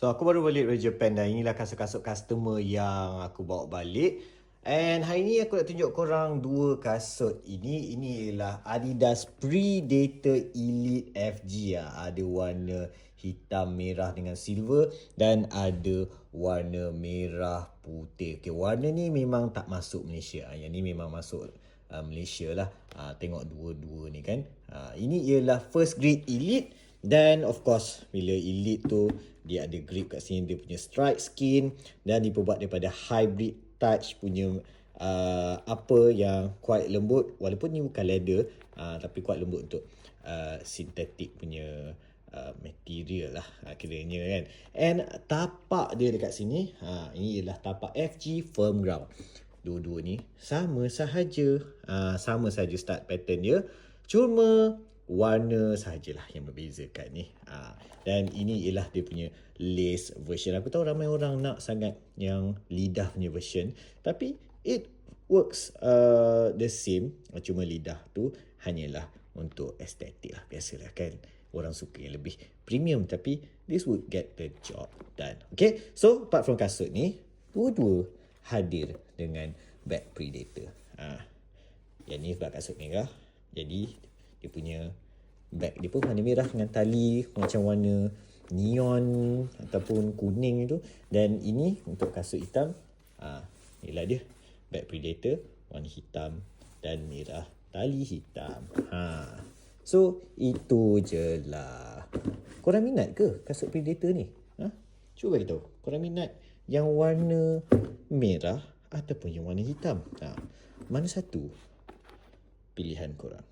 So aku baru balik dari Japan dan inilah kasut-kasut customer yang aku bawa balik. And hari ni aku nak tunjuk korang dua kasut. Ini ialah Adidas Predator Elite FG lah. Ada warna hitam merah dengan silver dan ada warna merah putih. Okay, warna ni memang tak masuk Malaysia. Yang ni memang masuk Malaysia lah. Tengok dua-dua ni kan. Ini ialah first grade Elite. Dan of course bila Elite tu dia ada grip kat sini, dia punya strike skin dan diperbuat daripada hybrid touch punya upper yang quite lembut, walaupun ni bukan leather tapi quite lembut untuk sintetik punya material lah kiranya kan. And tapak dia dekat sini, ini ialah tapak FG firm ground. Dua-dua ni sama sahaja, sama sahaja start pattern dia, cuma warna sahajalah yang membezakan ni. Dan ini ialah dia punya lace version. Aku tahu ramai orang nak sangat yang lidah punya version, tapi it works the same. Cuma lidah tu hanyalah untuk estetik lah, biasalah kan. Orang suka yang lebih premium, tapi this would get the job done. Okay, so apart from kasut ni, dua-dua hadir dengan bag Predator. Yang ni sebab kasut merah, jadi dia punya bag dia pun warna merah dengan tali macam warna neon ataupun kuning tu. Dan ini untuk kasut hitam, inilah dia bag Predator warna hitam dan merah tali hitam. So itu je lah. Korang minat ke kasut Predator ni? Cuba bagi tahu korang minat yang warna merah ataupun yang warna hitam. Mana satu pilihan korang?